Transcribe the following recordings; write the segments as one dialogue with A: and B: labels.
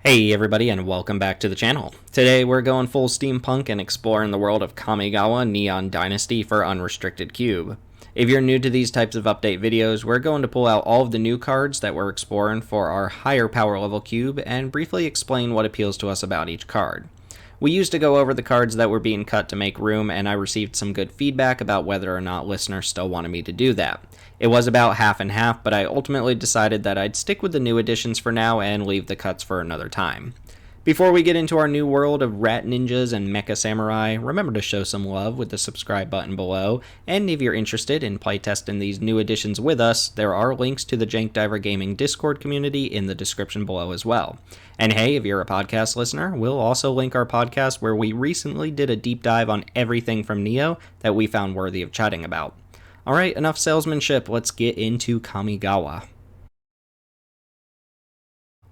A: Hey everybody, and welcome back to the channel. Today we're going full steampunk and exploring the world of Kamigawa Neon Dynasty for Unrestricted Cube. If you're new to these types of update videos, we're going to pull out all of the new cards that we're exploring for our higher power level cube and briefly explain what appeals to us about each card. We used to go over the cards that were being cut to make room, and I received some good feedback about whether or not listeners still wanted me to do that. It was about half and half, but I ultimately decided that I'd stick with the new additions for now and leave the cuts for another time. Before we get into our new world of rat ninjas and mecha samurai, remember to show some love with the subscribe button below, and if you're interested in playtesting these new additions with us, there are links to the Jank Diver Gaming Discord community in the description below as well. And hey, if you're a podcast listener, we'll also link our podcast where we recently did a deep dive on everything from Neo that we found worthy of chatting about. Alright, enough salesmanship, let's get into Kamigawa.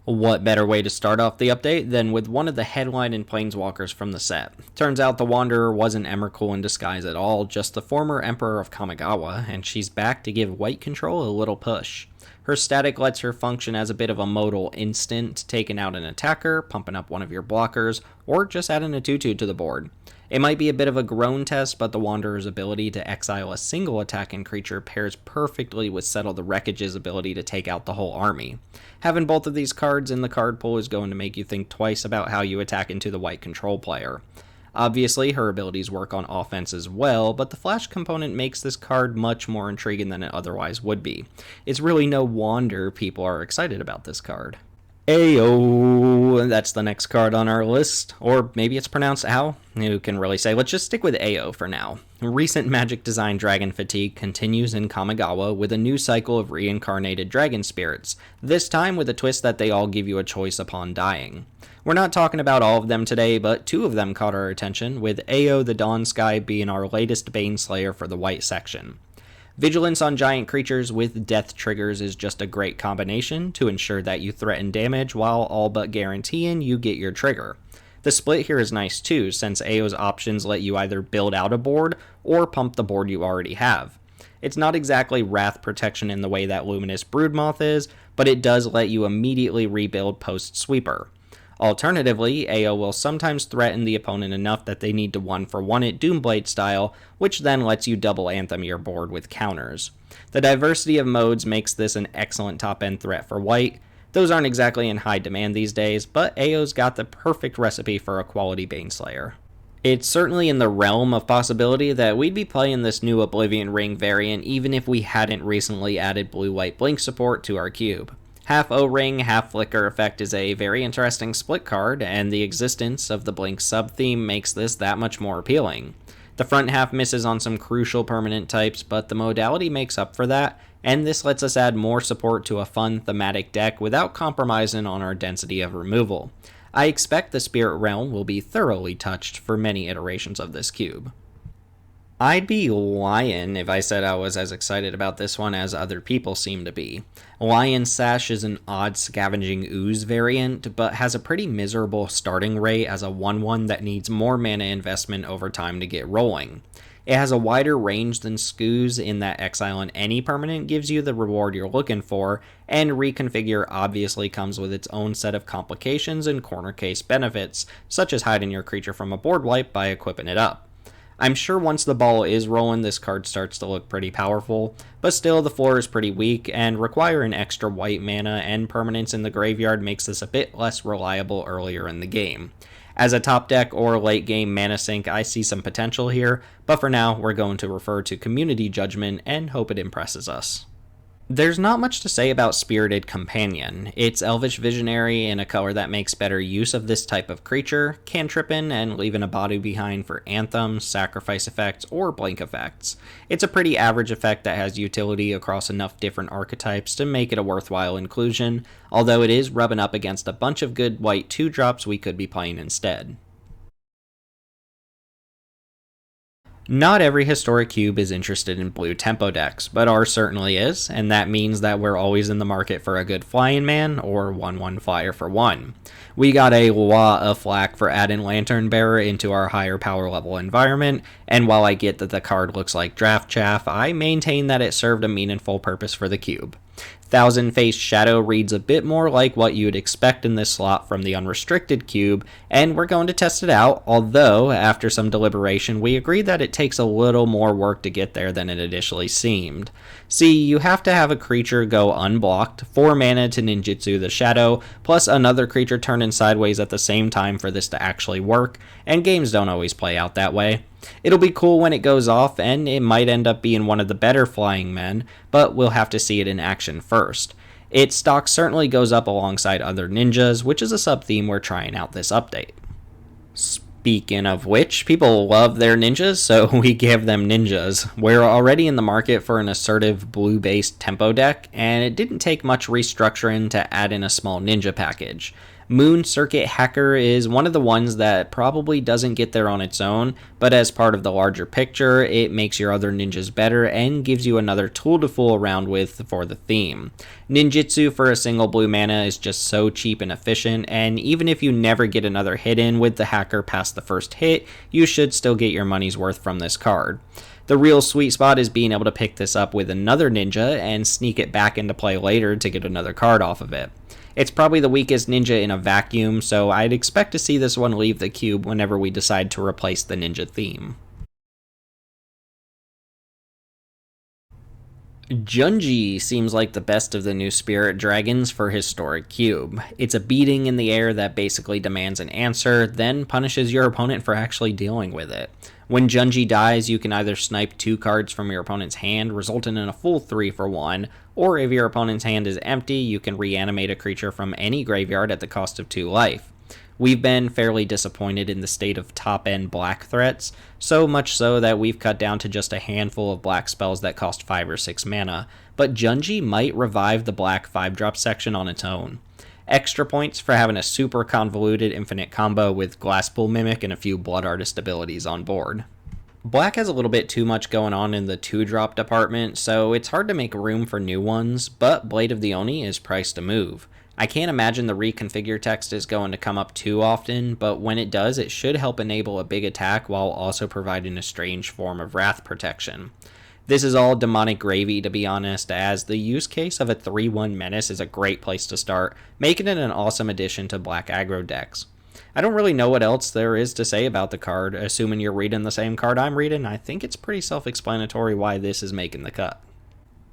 A: What better way to start off the update than with one of the headlining planeswalkers from the set? Turns out the Wanderer wasn't Emrakul in disguise at all, just the former Emperor of Kamigawa, and she's back to give white control a little push. Her static lets her function as a bit of a modal instant, taking out an attacker, pumping up one of your blockers, or just adding a 2/2 to the board. It might be a bit of a groan test, but the Wanderer's ability to exile a single attacking creature pairs perfectly with Settle the Wreckage's ability to take out the whole army. Having both of these cards in the card pool is going to make you think twice about how you attack into the white control player. Obviously, her abilities work on offense as well, but the flash component makes this card much more intriguing than it otherwise would be. It's really no wonder people are excited about this card. Ayo, that's the next card on our list, or maybe it's pronounced Ao, who can really say. Let's just stick with Ao for now. Recent Magic Design Dragon fatigue continues in Kamigawa with a new cycle of reincarnated dragon spirits, this time with a twist that they all give you a choice upon dying. We're not talking about all of them today, but two of them caught our attention, with Ao the Dawn Sky being our latest Baneslayer for the white section. Vigilance on giant creatures with death triggers is just a great combination to ensure that you threaten damage while all but guaranteeing you get your trigger. The split here is nice too, since Ao's options let you either build out a board or pump the board you already have. It's not exactly wrath protection in the way that Luminous Broodmoth is, but it does let you immediately rebuild post-sweeper. Alternatively, Ao will sometimes threaten the opponent enough that they need to 1-for-1 it Doomblade style, which then lets you double Anthem your board with counters. The diversity of modes makes this an excellent top-end threat for white. Those aren't exactly in high demand these days, but Ao's got the perfect recipe for a quality Baneslayer. It's certainly in the realm of possibility that we'd be playing this new Oblivion Ring variant even if we hadn't recently added blue-white blink support to our cube. Half O-Ring, half Flicker effect is a very interesting split card, and the existence of the Blink sub-theme makes this that much more appealing. The front half misses on some crucial permanent types, but the modality makes up for that, and this lets us add more support to a fun thematic deck without compromising on our density of removal. I expect the Spirit Realm will be thoroughly touched for many iterations of this cube. I'd be lying if I said I was as excited about this one as other people seem to be. Lion Sash is an odd Scavenging Ooze variant, but has a pretty miserable starting rate as a 1/1 that needs more mana investment over time to get rolling. It has a wider range than Scooz in that exile on any permanent gives you the reward you're looking for, and Reconfigure obviously comes with its own set of complications and corner case benefits, such as hiding your creature from a board wipe by equipping it up. I'm sure once the ball is rolling, this card starts to look pretty powerful, but still the floor is pretty weak, and requiring extra white mana and permanents in the graveyard makes this a bit less reliable earlier in the game. As a top deck or late game mana sink, I see some potential here, but for now we're going to refer to Community Judgment and hope it impresses us. There's not much to say about Spirited Companion. It's Elvish Visionary in a color that makes better use of this type of creature, cantripping and leaving a body behind for anthems, sacrifice effects, or blink effects. It's a pretty average effect that has utility across enough different archetypes to make it a worthwhile inclusion, although it is rubbing up against a bunch of good white 2-drops we could be playing instead. Not every Historic Cube is interested in blue tempo decks, but ours certainly is, and that means that we're always in the market for a good Flying Man, or 1/1 flyer for 1. We got a lot of flack for adding Lantern Bearer into our higher power level environment, and while I get that the card looks like draft chaff, I maintain that it served a meaningful purpose for the cube. Thousand Face Shadow reads a bit more like what you'd expect in this slot from the Unrestricted cube, and we're going to test it out, although, after some deliberation, we agree that it takes a little more work to get there than it initially seemed. See, you have to have a creature go unblocked, 4 mana to ninjutsu the Shadow, plus another creature turning sideways at the same time for this to actually work, and games don't always play out that way. It'll be cool when it goes off, and it might end up being one of the better flying men, but we'll have to see it in action first. Its stock certainly goes up alongside other ninjas, which is a sub-theme we're trying out this update. Speaking of which, people love their ninjas, so we give them ninjas. We're already in the market for an assertive blue-based tempo deck, and it didn't take much restructuring to add in a small ninja package. Moon Circuit Hacker is one of the ones that probably doesn't get there on its own, but as part of the larger picture, it makes your other ninjas better and gives you another tool to fool around with for the theme. Ninjutsu for a single blue mana is just so cheap and efficient, and even if you never get another hit in with the Hacker past the first hit, you should still get your money's worth from this card. The real sweet spot is being able to pick this up with another ninja and sneak it back into play later to get another card off of it. It's probably the weakest ninja in a vacuum, so I'd expect to see this one leave the cube whenever we decide to replace the ninja theme. Junji seems like the best of the new spirit dragons for Historic Cube. It's a beating in the air that basically demands an answer, then punishes your opponent for actually dealing with it. When Junji dies, you can either snipe 2 cards from your opponent's hand, resulting in a full 3 for 1, or if your opponent's hand is empty, you can reanimate a creature from any graveyard at the cost of 2 life. We've been fairly disappointed in the state of top-end black threats, so much so that we've cut down to just a handful of black spells that cost 5 or 6 mana, but Junji might revive the black 5-drop section on its own. Extra points for having a super convoluted infinite combo with Glasspool Mimic and a few Blood Artist abilities on board. Black has a little bit too much going on in the 2-drop department, so it's hard to make room for new ones, but Blade of the Oni is priced to move. I can't imagine the reconfigure text is going to come up too often, but when it does, it should help enable a big attack while also providing a strange form of wrath protection. This is all demonic gravy, to be honest, as the use case of a 3-1 menace is a great place to start, making it an awesome addition to black aggro decks. I don't really know what else there is to say about the card. Assuming you're reading the same card I'm reading, I think it's pretty self-explanatory why this is making the cut.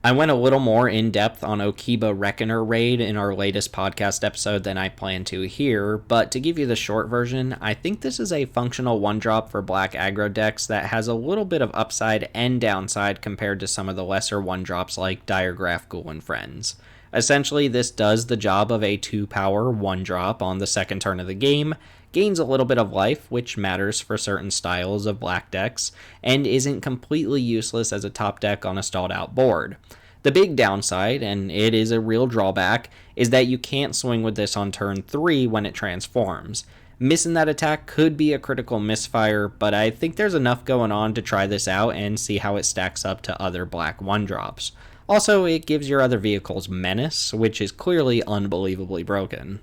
A: I went a little more in-depth on Okiba Reckoner raid in our latest podcast episode than I plan to here, but to give you the short version, I think this is a functional 1-drop for black aggro decks that has a little bit of upside and downside compared to some of the lesser 1-drops like Diregraph Ghoul and Friends. Essentially, this does the job of a 2-power 1-drop on the second turn of the game, gains a little bit of life, which matters for certain styles of black decks, and isn't completely useless as a top deck on a stalled out board. The big downside, and it is a real drawback, is that you can't swing with this on turn 3 when it transforms. Missing that attack could be a critical misfire, but I think there's enough going on to try this out and see how it stacks up to other black 1-drops. Also, it gives your other vehicles Menace, which is clearly unbelievably broken.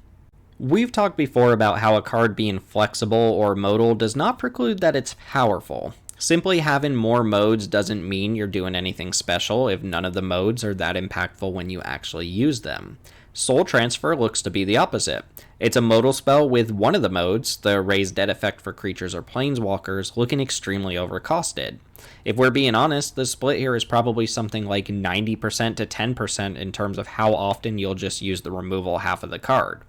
A: We've talked before about how a card being flexible or modal does not preclude that it's powerful. Simply having more modes doesn't mean you're doing anything special if none of the modes are that impactful when you actually use them. Soul Transfer looks to be the opposite. It's a modal spell with one of the modes, the Raise Dead effect for creatures or planeswalkers, looking extremely overcosted. If we're being honest, the split here is probably something like 90% to 10% in terms of how often you'll just use the removal half of the card.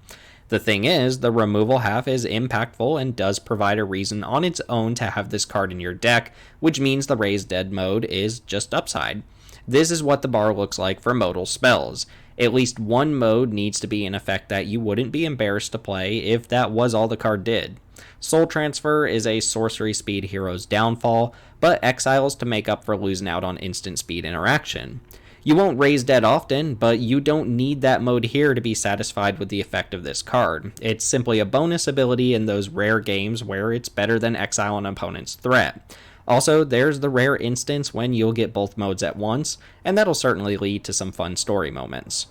A: The thing is, the removal half is impactful and does provide a reason on its own to have this card in your deck, which means the Raise Dead mode is just upside. This is what the bar looks like for modal spells. At least one mode needs to be in effect that you wouldn't be embarrassed to play if that was all the card did. Soul Transfer is a sorcery speed hero's downfall, but exiles to make up for losing out on instant speed interaction. You won't Raise Dead often, but you don't need that mode here to be satisfied with the effect of this card. It's simply a bonus ability in those rare games where it's better than exile an opponent's threat. Also, there's the rare instance when you'll get both modes at once, and that'll certainly lead to some fun story moments.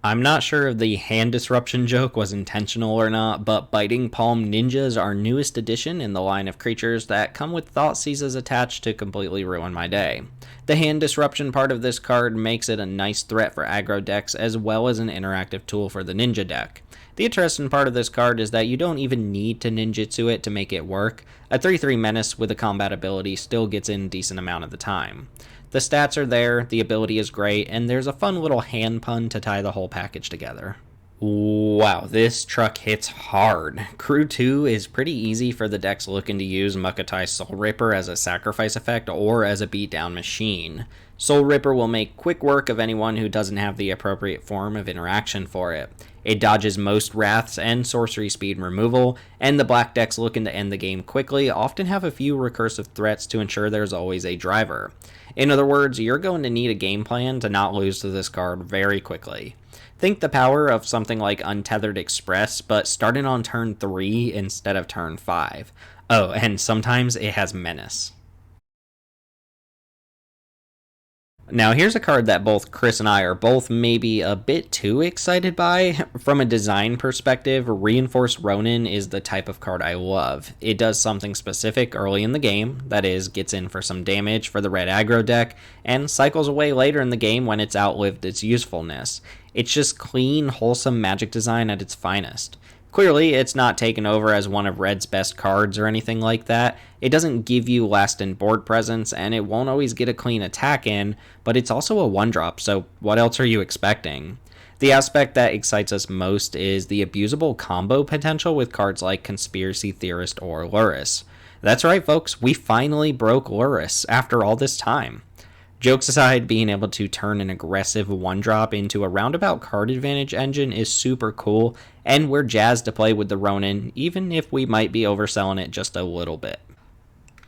A: I'm not sure if the hand disruption joke was intentional or not, but Biting Palm Ninjas are newest addition in the line of creatures that come with Thought Seizes attached to completely ruin my day. The hand disruption part of this card makes it a nice threat for aggro decks as well as an interactive tool for the ninja deck. The interesting part of this card is that you don't even need to ninjutsu it to make it work. A 3/3 menace with a combat ability still gets in a decent amount of the time. The stats are there, the ability is great, and there's a fun little hand pun to tie the whole package together. Wow, this truck hits hard. Crew 2 is pretty easy for the decks looking to use Mukatai's Soul Ripper as a sacrifice effect or as a beatdown machine. Soul Ripper will make quick work of anyone who doesn't have the appropriate form of interaction for it. It dodges most wraths and sorcery speed removal, and the black decks looking to end the game quickly often have a few recursive threats to ensure there's always a driver. In other words, you're going to need a game plan to not lose to this card very quickly. Think the power of something like Untethered Express, but starting on turn 3 instead of turn 5. Oh, and sometimes it has Menace. Now here's a card that both Chris and I are both maybe a bit too excited by. From a design perspective, Reinforced Ronin is the type of card I love. It does something specific early in the game, that is, gets in for some damage for the red aggro deck, and cycles away later in the game when it's outlived its usefulness. It's just clean, wholesome magic design at its finest. Clearly, it's not taken over as one of Red's best cards or anything like that. It doesn't give you lasting board presence, and it won't always get a clean attack in, but it's also a 1-drop, so what else are you expecting? The aspect that excites us most is the abusable combo potential with cards like Conspiracy Theorist or Luris. That's right, folks, we finally broke Luris after all this time. Jokes aside, being able to turn an aggressive 1-drop into a roundabout card advantage engine is super cool, and we're jazzed to play with the Ronin, even if we might be overselling it just a little bit.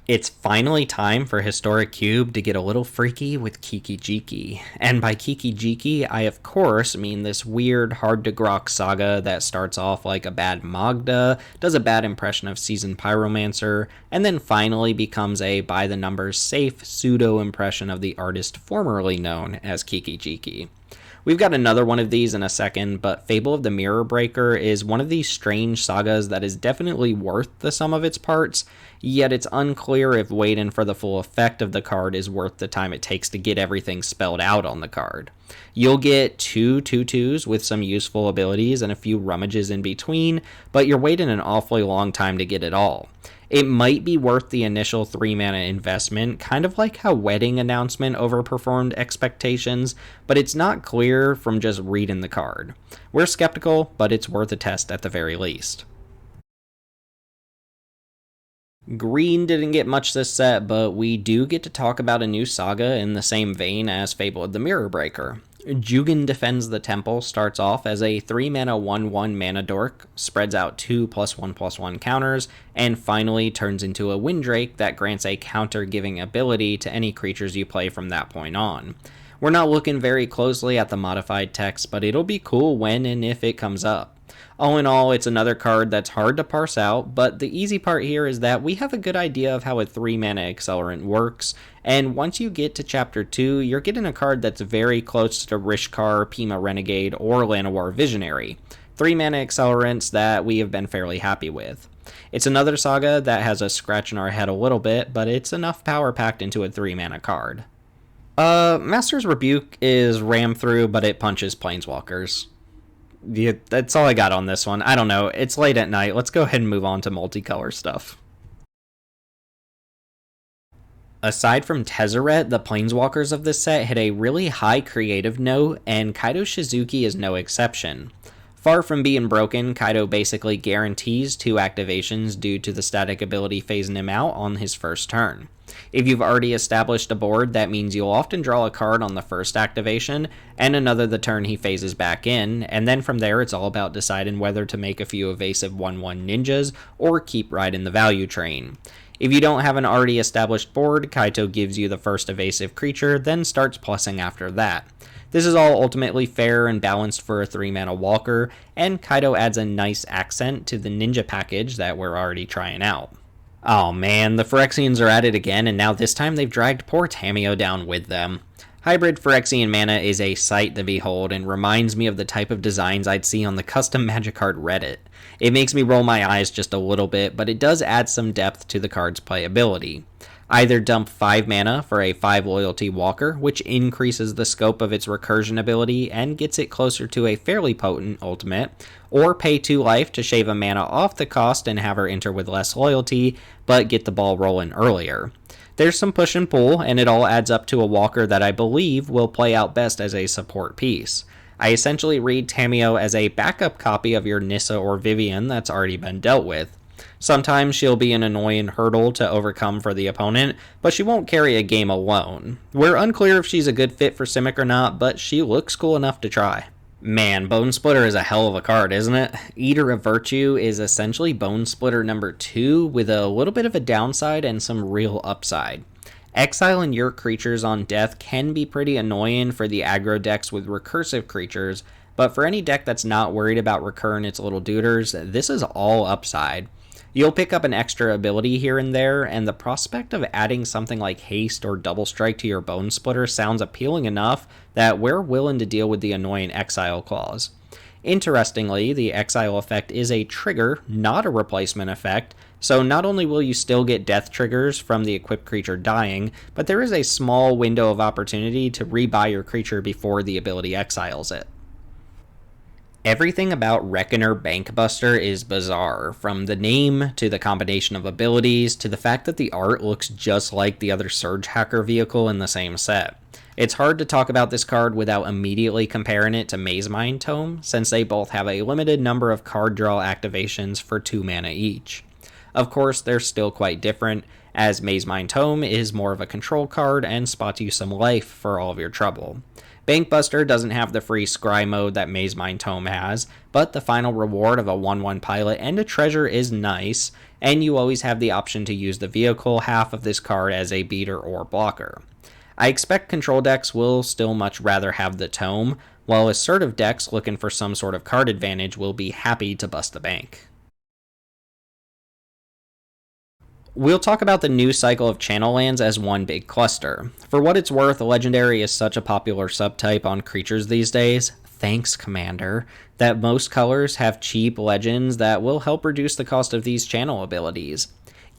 A: It's finally time for Historic Cube to get a little freaky with Kiki Jiki. And by Kiki Jiki, I of course mean this weird, hard-to-grok saga that starts off like a bad Magda, does a bad impression of Seasoned Pyromancer, and then finally becomes a by-the-numbers safe pseudo-impression of the artist formerly known as Kiki Jiki. We've got another one of these in a second, but Fable of the Mirror Breaker is one of these strange sagas that is definitely worth the sum of its parts, yet it's unclear if waiting for the full effect of the card is worth the time it takes to get everything spelled out on the card. You'll get 2 2/2s with some useful abilities and a few rummages in between, but you're waiting an awfully long time to get it all. It might be worth the initial 3-mana investment, kind of like how Wedding Announcement overperformed expectations, but it's not clear from just reading the card. We're skeptical, but it's worth a test at the very least. Green didn't get much this set, but we do get to talk about a new saga in the same vein as Fable of the Mirror Breaker. Jugen Defends the Temple starts off as a 3-mana 1/1 mana dork, spreads out 2 +1/+1 counters, and finally turns into a Windrake that grants a counter-giving ability to any creatures you play from that point on. We're not looking very closely at the modified text, but it'll be cool when and if it comes up. All in all, it's another card that's hard to parse out, but the easy part here is that we have a good idea of how a 3-mana accelerant works, and once you get to Chapter 2, you're getting a card that's very close to Rishkar, Pima Renegade, or Llanowar Visionary. 3-mana accelerants that we have been fairly happy with. It's another saga that has us scratching our head a little bit, but it's enough power packed into a 3-mana card. Master's Rebuke is rammed through, but it punches Planeswalkers. Yeah, that's all I got on this one. I don't know. It's late at night. Let's go ahead and move on to multicolor stuff. Aside from Tezzeret, the Planeswalkers of this set hit a really high creative note, and Kaido Shizuki is no exception. Far from being broken, Kaido basically guarantees 2 activations due to the static ability phasing him out on his first turn. If you've already established a board, that means you'll often draw a card on the first activation, and another the turn he phases back in, and then from there it's all about deciding whether to make a few evasive 1/1 ninjas, or keep riding the value train. If you don't have an already established board, Kaito gives you the first evasive creature, then starts plussing after that. This is all ultimately fair and balanced for a 3-mana walker, and Kaito adds a nice accent to the ninja package that we're already trying out. Oh man, the Phyrexians are at it again, and now this time they've dragged poor Tamio down with them. Hybrid Phyrexian mana is a sight to behold and reminds me of the type of designs I'd see on the custom Magic card Reddit. It makes me roll my eyes just a little bit, but it does add some depth to the card's playability. Either dump 5 mana for a 5 loyalty walker, which increases the scope of its recursion ability and gets it closer to a fairly potent ultimate, or pay 2 life to shave a mana off the cost and have her enter with less loyalty, but get the ball rolling earlier. There's some push and pull, and it all adds up to a walker that I believe will play out best as a support piece. I essentially read Tamiyo as a backup copy of your Nissa or Vivian that's already been dealt with. Sometimes she'll be an annoying hurdle to overcome for the opponent, but she won't carry a game alone. We're unclear if she's a good fit for Simic or not, but she looks cool enough to try. Man, Bone Splitter is a hell of a card, isn't it? Eater of Virtue is essentially Bone Splitter number 2 with a little bit of a downside and some real upside. Exiling your creatures on death can be pretty annoying for the aggro decks with recursive creatures, but for any deck that's not worried about recurring its little duders, this is all upside. You'll pick up an extra ability here and there, and the prospect of adding something like haste or double strike to your Bone Splitter sounds appealing enough that we're willing to deal with the annoying exile clause. Interestingly, the exile effect is a trigger, not a replacement effect, so not only will you still get death triggers from the equipped creature dying, but there is a small window of opportunity to rebuy your creature before the ability exiles it. Everything about Reckoner Bankbuster is bizarre, from the name to the combination of abilities to the fact that the art looks just like the other Surge Hacker vehicle in the same set. It's hard to talk about this card without immediately comparing it to Mazemind Tome, since they both have a limited number of card draw activations for 2 mana each. Of course, they're still quite different, as Mazemind Tome is more of a control card and spots you some life for all of your trouble. Bankbuster doesn't have the free scry mode that Mazemind Tome has, but the final reward of a 1/1 pilot and a treasure is nice, and you always have the option to use the vehicle half of this card as a beater or blocker. I expect control decks will still much rather have the tome, while assertive decks looking for some sort of card advantage will be happy to bust the bank. We'll talk about the new cycle of channel lands as one big cluster. For what it's worth, Legendary is such a popular subtype on creatures these days, thanks Commander, that most colors have cheap legends that will help reduce the cost of these channel abilities.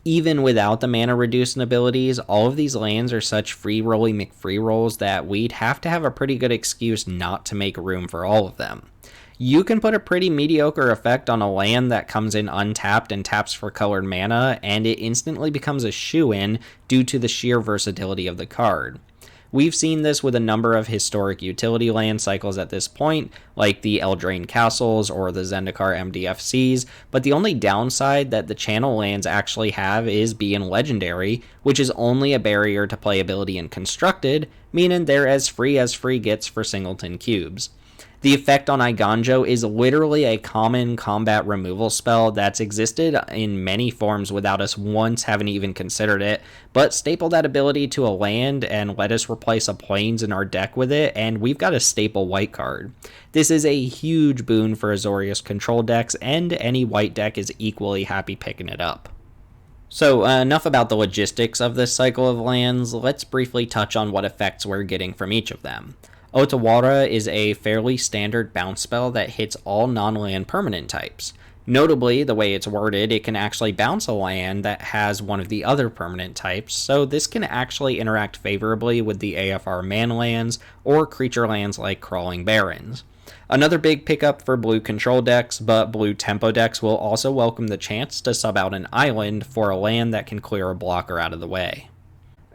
A: Even without the mana reducing abilities, all of these lands are such free-rolly McFree rolls that we'd have to have a pretty good excuse not to make room for all of them. You can put a pretty mediocre effect on a land that comes in untapped and taps for colored mana, and it instantly becomes a shoo-in due to the sheer versatility of the card. We've seen this with a number of historic utility land cycles at this point, like the Eldraine Castles or the Zendikar MDFCs, but the only downside that the channel lands actually have is being legendary, which is only a barrier to playability in Constructed, meaning they're as free gets for singleton cubes. The effect on Iganjo is literally a common combat removal spell that's existed in many forms without us once having even considered it, but staple that ability to a land and let us replace a plains in our deck with it, and we've got a staple white card. This is a huge boon for Azorius control decks, and any white deck is equally happy picking it up. So, enough about the logistics of this cycle of lands, let's briefly touch on what effects we're getting from each of them. Otawara is a fairly standard bounce spell that hits all non-land permanent types. Notably, the way it's worded, it can actually bounce a land that has one of the other permanent types, so this can actually interact favorably with the AFR man lands or creature lands like Crawling Barrens. Another big pickup for blue control decks, but blue tempo decks will also welcome the chance to sub out an island for a land that can clear a blocker out of the way.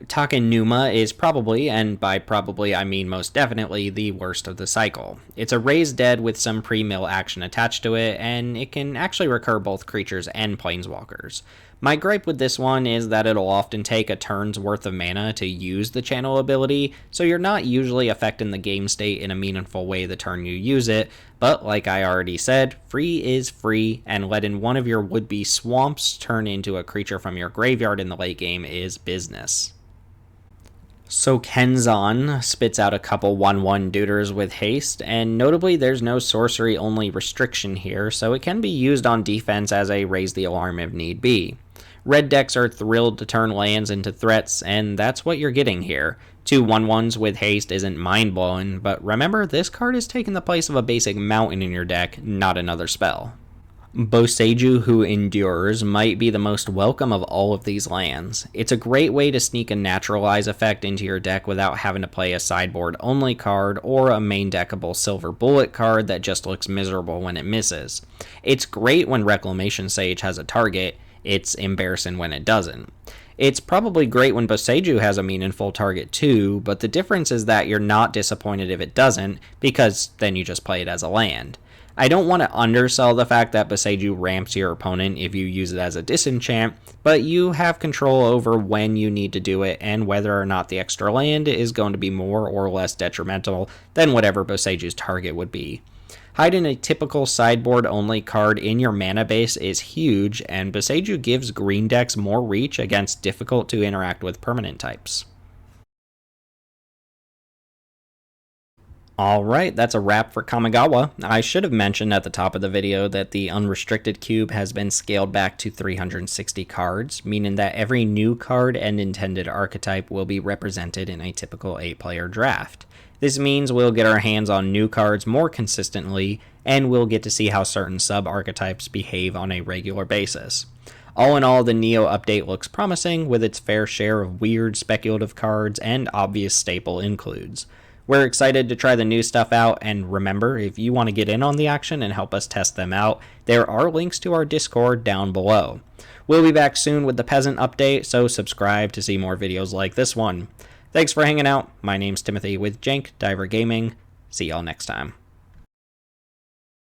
A: Takenuma is probably, and by probably I mean most definitely, the worst of the cycle. It's a raised dead with some pre-mill action attached to it, and it can actually recur both creatures and planeswalkers. My gripe with this one is that it'll often take a turn's worth of mana to use the channel ability, so you're not usually affecting the game state in a meaningful way the turn you use it, but like I already said, free is free, and letting one of your would-be swamps turn into a creature from your graveyard in the late game is business. So Kenzan spits out a couple 1/1 duders with haste, and notably there's no sorcery only restriction here, so it can be used on defense as a raise the alarm if need be. Red decks are thrilled to turn lands into threats, and that's what you're getting here. 2 1/1s with haste isn't mind-blowing, but remember, this card is taking the place of a basic mountain in your deck, not another spell. Boseiju Who Endures might be the most welcome of all of these lands. It's a great way to sneak a Naturalize effect into your deck without having to play a sideboard-only card or a main deckable Silver Bullet card that just looks miserable when it misses. It's great when Reclamation Sage has a target, it's embarrassing when it doesn't. It's probably great when Boseiju has a meaningful target too, but the difference is that you're not disappointed if it doesn't, because then you just play it as a land. I don't want to undersell the fact that Boseiju ramps your opponent if you use it as a disenchant, but you have control over when you need to do it and whether or not the extra land is going to be more or less detrimental than whatever Boseiju's target would be. Hiding a typical sideboard-only card in your mana base is huge, and Boseiju gives green decks more reach against difficult-to-interact with permanent types. Alright, that's a wrap for Kamigawa. I should have mentioned at the top of the video that the Unrestricted cube has been scaled back to 360 cards, meaning that every new card and intended archetype will be represented in a typical 8-player draft. This means we'll get our hands on new cards more consistently, and we'll get to see how certain sub-archetypes behave on a regular basis. All in all, the Neo update looks promising, with its fair share of weird speculative cards and obvious staple includes. We're excited to try the new stuff out, and remember, if you want to get in on the action and help us test them out, there are links to our Discord down below. We'll be back soon with the Peasant update, so subscribe to see more videos like this one. Thanks for hanging out. My name's Timothy with Jank Diver Gaming. See y'all next time.